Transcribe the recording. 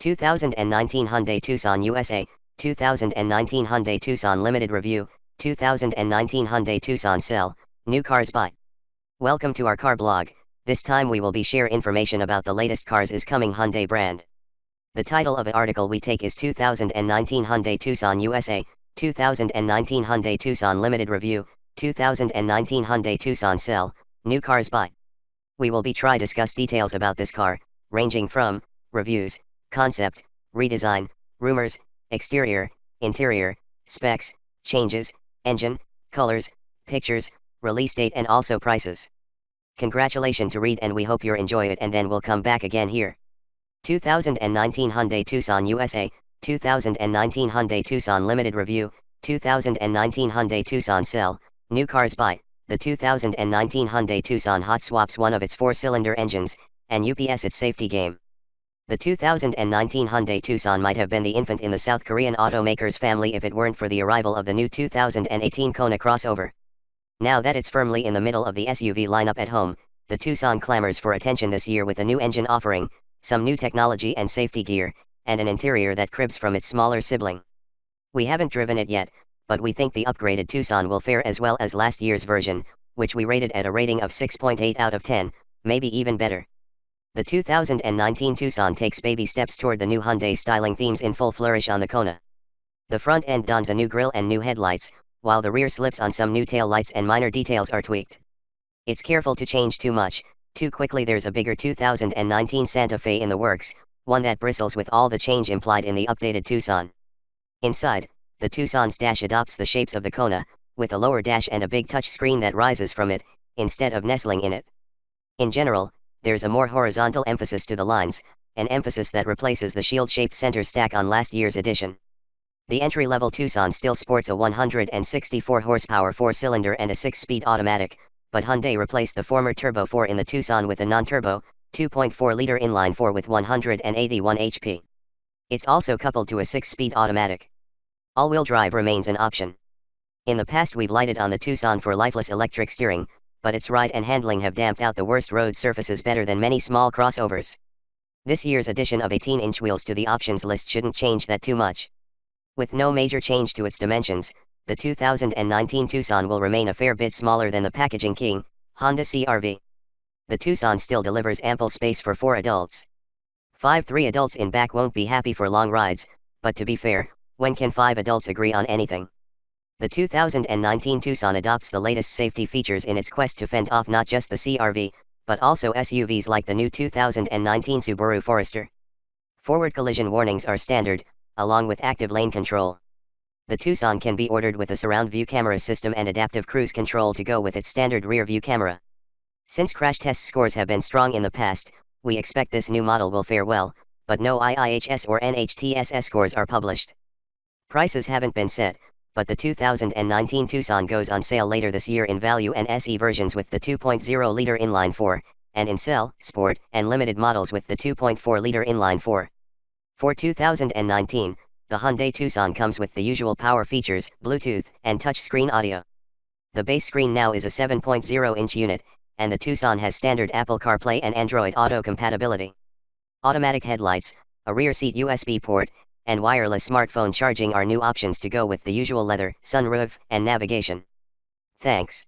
2019 Hyundai Tucson USA, 2019 Hyundai Tucson Limited Review, 2019 Hyundai Tucson Sell, New Cars Buy. Welcome to our car blog. This time we will be share information about the latest cars is coming Hyundai brand. The title of the article we take is 2019 Hyundai Tucson USA, 2019 Hyundai Tucson Limited Review, 2019 Hyundai Tucson Sell, New Cars Buy. We will be try discuss details about this car, ranging from reviews, concept, redesign, rumors, exterior, interior, specs, changes, engine, colors, pictures, release date and also prices. Congratulations to read and we hope you enjoy it and then we'll come back again here. 2019 Hyundai Tucson USA, 2019 Hyundai Tucson Limited Review, 2019 Hyundai Tucson Sell, New Cars Buy. The 2019 Hyundai Tucson hot swaps one of its 4-cylinder engines, and UPS its safety game. The 2019 Hyundai Tucson might have been the infant in the South Korean automaker's family if it weren't for the arrival of the new 2018 Kona crossover. Now that it's firmly in the middle of the SUV lineup at home, the Tucson clamors for attention this year with a new engine offering, some new technology and safety gear, and an interior that cribs from its smaller sibling. We haven't driven it yet, but we think the upgraded Tucson will fare as well as last year's version, which we rated at a rating of 6.8 out of 10, maybe even better. The 2019 Tucson takes baby steps toward the new Hyundai styling themes in full flourish on the Kona. The front end dons a new grille and new headlights, while the rear slips on some new tail lights and minor details are tweaked. It's careful to change too much, too quickly. There's a bigger 2019 Santa Fe in the works, one that bristles with all the change implied in the updated Tucson. Inside, the Tucson's dash adopts the shapes of the Kona, with a lower dash and a big touch screen that rises from it, instead of nestling in it. In general, there's a more horizontal emphasis to the lines, an emphasis that replaces the shield-shaped center stack on last year's edition. The entry-level Tucson still sports a 164 horsepower 4-cylinder and a 6-speed automatic, but Hyundai replaced the former Turbo 4 in the Tucson with a non-turbo, 2.4-liter inline 4 with 181 HP. It's also coupled to a 6-speed automatic. All-wheel drive remains an option. In the past we've lighted on the Tucson for lifeless electric steering, but its ride and handling have damped out the worst road surfaces better than many small crossovers. This year's addition of 18-inch wheels to the options list shouldn't change that too much. With no major change to its dimensions, the 2019 Tucson will remain a fair bit smaller than the packaging king, Honda CR-V. The Tucson still delivers ample space for 4 adults. 3 adults in back won't be happy for long rides, but to be fair, when can 5 adults agree on anything? The 2019 Tucson adopts the latest safety features in its quest to fend off not just the CR-V, but also SUVs like the new 2019 Subaru Forester. Forward collision warnings are standard, along with active lane control. The Tucson can be ordered with a surround view camera system and adaptive cruise control to go with its standard rear view camera. Since crash test scores have been strong in the past, we expect this new model will fare well, but no IIHS or NHTSA scores are published. Prices haven't been set, but the 2019 Tucson goes on sale later this year in value and SE versions with the 2.0-liter inline 4, and in Sell, Sport, and Limited models with the 2.4-liter inline 4. For 2019, the Hyundai Tucson comes with the usual power features, Bluetooth, and touchscreen audio. The base screen now is a 7.0-inch unit, and the Tucson has standard Apple CarPlay and Android Auto compatibility. Automatic headlights, a rear seat USB port, and wireless smartphone charging are new options to go with the usual leather, sunroof, and navigation. Thanks.